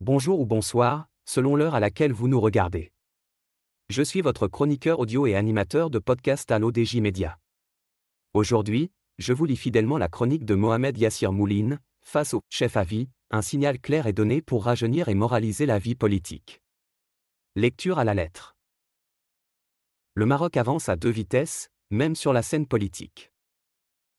Bonjour ou bonsoir, selon l'heure à laquelle vous nous regardez. Je suis votre chroniqueur audio et animateur de podcast à l'ODJ Média. Aujourd'hui, je vous lis fidèlement la chronique de Mohamed Yassir Mouline, face au chef à vie, un signal clair est donné pour rajeunir et moraliser la vie politique. Lecture à la lettre. Le Maroc avance à deux vitesses, même sur la scène politique.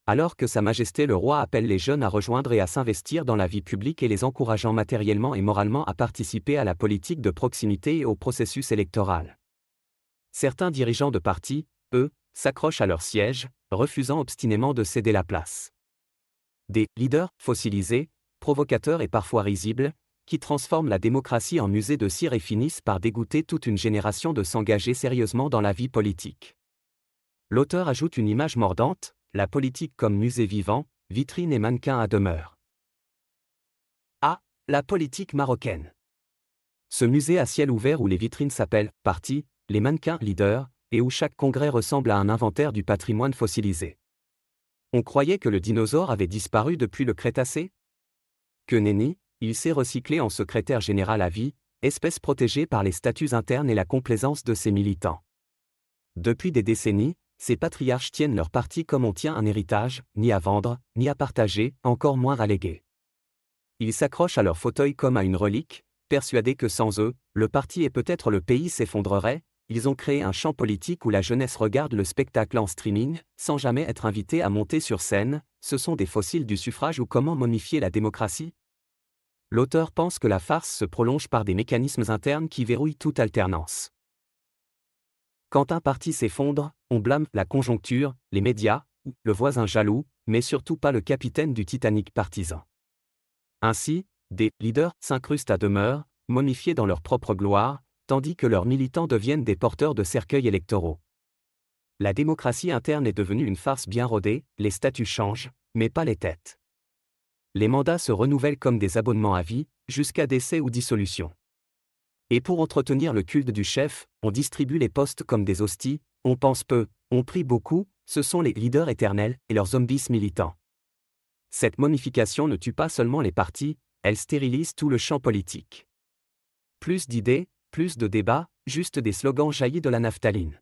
Alors que Sa Majesté le Roi appelle les jeunes à rejoindre et à s'investir dans la vie publique et les encourageant matériellement et moralement à participer à la politique de proximité et au processus électoral. Certains dirigeants de partis, eux, s'accrochent à leur siège, refusant obstinément de céder la place. Des leaders fossilisés, provocateurs et parfois risibles, qui transforment la démocratie en musée de cire et finissent par dégoûter toute une génération de s'engager sérieusement dans la vie politique. L'auteur ajoute une image mordante, la politique comme musée vivant, vitrine et mannequin à demeure. A. La politique marocaine. Ce musée à ciel ouvert où les vitrines s'appellent « partis », les mannequins « leaders », et où chaque congrès ressemble à un inventaire du patrimoine fossilisé. On croyait que le dinosaure avait disparu depuis le Crétacé ? Que nenni, il s'est recyclé en secrétaire général à vie, espèce protégée par les statuts internes et la complaisance de ses militants. Depuis des décennies, ces patriarches tiennent leur parti comme on tient un héritage, ni à vendre, ni à partager, encore moins à léguer. Ils s'accrochent à leur fauteuil comme à une relique, persuadés que sans eux, le parti et peut-être le pays s'effondreraient. Ils ont créé un champ politique où la jeunesse regarde le spectacle en streaming, sans jamais être invitée à monter sur scène. Ce sont des fossiles du suffrage ou comment momifier la démocratie ? L'auteur pense que la farce se prolonge par des mécanismes internes qui verrouillent toute alternance. Quand un parti s'effondre, on blâme la conjoncture, les médias, le voisin jaloux, mais surtout pas le capitaine du Titanic partisan. Ainsi, des leaders s'incrustent à demeure, momifiés dans leur propre gloire, tandis que leurs militants deviennent des porteurs de cercueils électoraux. La démocratie interne est devenue une farce bien rodée, les statuts changent, mais pas les têtes. Les mandats se renouvellent comme des abonnements à vie, jusqu'à décès ou dissolution. Et pour entretenir le culte du chef, on distribue les postes comme des hosties, on pense peu, on prie beaucoup, ce sont les leaders éternels et leurs zombies militants. Cette momification ne tue pas seulement les partis, elle stérilise tout le champ politique. Plus d'idées, plus de débats, juste des slogans jaillis de la naphtaline.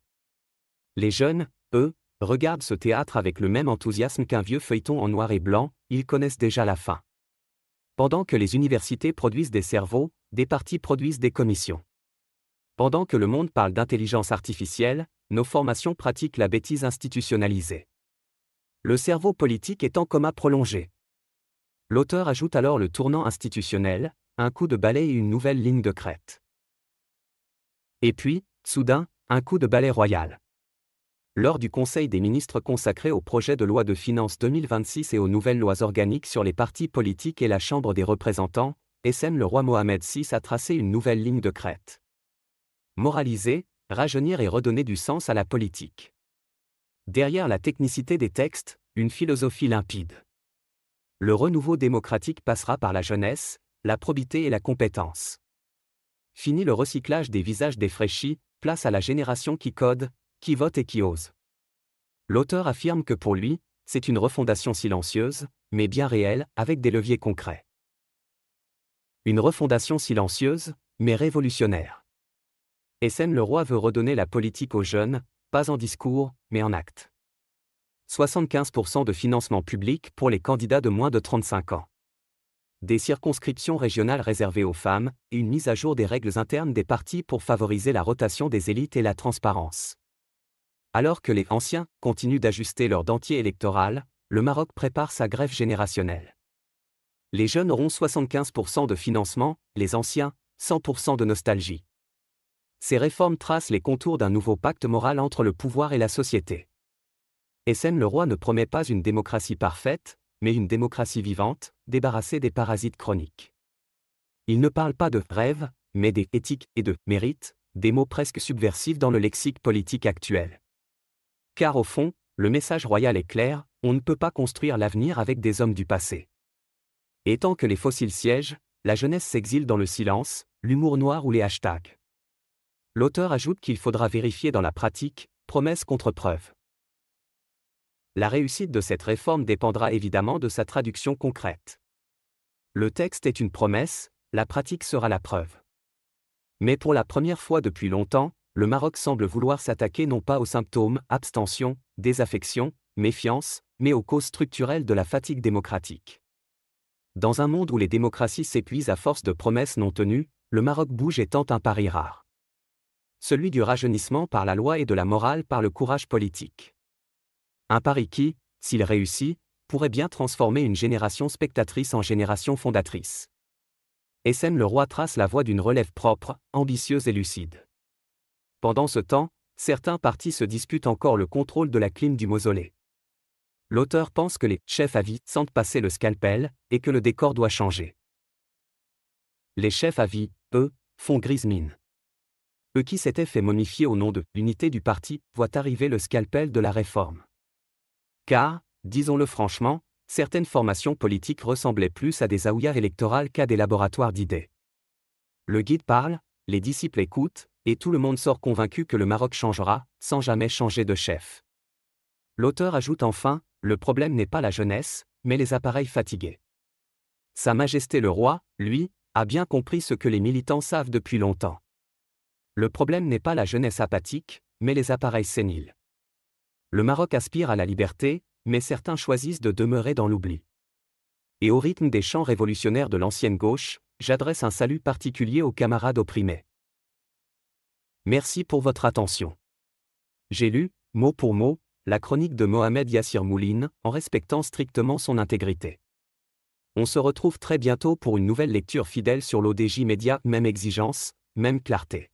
Les jeunes, eux, regardent ce théâtre avec le même enthousiasme qu'un vieux feuilleton en noir et blanc, ils connaissent déjà la fin. Pendant que les universités produisent des cerveaux, des partis produisent des commissions. Pendant que le monde parle d'intelligence artificielle, nos formations pratiquent la bêtise institutionnalisée. Le cerveau politique est en coma prolongé. L'auteur ajoute alors le tournant institutionnel, un coup de balai et une nouvelle ligne de crête. Et puis, soudain, un coup de balai royal. Lors du Conseil des ministres consacré au projet de loi de finances 2026 et aux nouvelles lois organiques sur les partis politiques et la Chambre des représentants, le roi Mohamed VI a tracé une nouvelle ligne de crête. Moraliser, rajeunir et redonner du sens à la politique. Derrière la technicité des textes, une philosophie limpide. Le renouveau démocratique passera par la jeunesse, la probité et la compétence. Fini le recyclage des visages défraîchis, place à la génération qui code, qui vote et qui ose. L'auteur affirme que pour lui, c'est une refondation silencieuse, mais bien réelle, avec des leviers concrets. Une refondation silencieuse, mais révolutionnaire. Le Roi veut redonner la politique aux jeunes, pas en discours, mais en actes. 75% de financement public pour les candidats de moins de 35 ans. Des circonscriptions régionales réservées aux femmes, et une mise à jour des règles internes des partis pour favoriser la rotation des élites et la transparence. Alors que les anciens continuent d'ajuster leur dentier électoral, le Maroc prépare sa greffe générationnelle. Les jeunes auront 75% de financement, les anciens, 100% de nostalgie. Ces réformes tracent les contours d'un nouveau pacte moral entre le pouvoir et la société. Le Roi ne promet pas une démocratie parfaite, mais une démocratie vivante, débarrassée des parasites chroniques. Il ne parle pas de rêve, mais d'éthique et de mérite, des mots presque subversifs dans le lexique politique actuel. Car au fond, le message royal est clair, on ne peut pas construire l'avenir avec des hommes du passé. Et tant que les fossiles siègent, la jeunesse s'exile dans le silence, l'humour noir ou les hashtags. L'auteur ajoute qu'il faudra vérifier dans la pratique, promesse contre preuve. La réussite de cette réforme dépendra évidemment de sa traduction concrète. Le texte est une promesse, la pratique sera la preuve. Mais pour la première fois depuis longtemps, le Maroc semble vouloir s'attaquer non pas aux symptômes, abstention, désaffection, méfiance, mais aux causes structurelles de la fatigue démocratique. Dans un monde où les démocraties s'épuisent à force de promesses non tenues, le Maroc bouge et tente un pari rare. Celui du rajeunissement par la loi et de la morale par le courage politique. Un pari qui, s'il réussit, pourrait bien transformer une génération spectatrice en génération fondatrice. Essène le Roi trace la voie d'une relève propre, ambitieuse et lucide. Pendant ce temps, certains partis se disputent encore le contrôle de la clim du mausolée. L'auteur pense que les chefs à vie sentent passer le scalpel et que le décor doit changer. Les chefs à vie, eux, font grise mine. Eux qui s'étaient fait momifier au nom de l'unité du parti, voient arriver le scalpel de la réforme. Car, disons-le franchement, certaines formations politiques ressemblaient plus à des aouillards électorales qu'à des laboratoires d'idées. Le guide parle, les disciples écoutent, et tout le monde sort convaincu que le Maroc changera, sans jamais changer de chef. L'auteur ajoute enfin, le problème n'est pas la jeunesse, mais les appareils fatigués. Sa Majesté le Roi, lui, a bien compris ce que les militants savent depuis longtemps. Le problème n'est pas la jeunesse apathique, mais les appareils séniles. Le Maroc aspire à la liberté, mais certains choisissent de demeurer dans l'oubli. Et au rythme des chants révolutionnaires de l'ancienne gauche, j'adresse un salut particulier aux camarades opprimés. Merci pour votre attention. J'ai lu, mot pour mot, la chronique de Mohamed Yassir Mouline, en respectant strictement son intégrité. On se retrouve très bientôt pour une nouvelle lecture fidèle sur l'ODJ Média, même exigence, même clarté.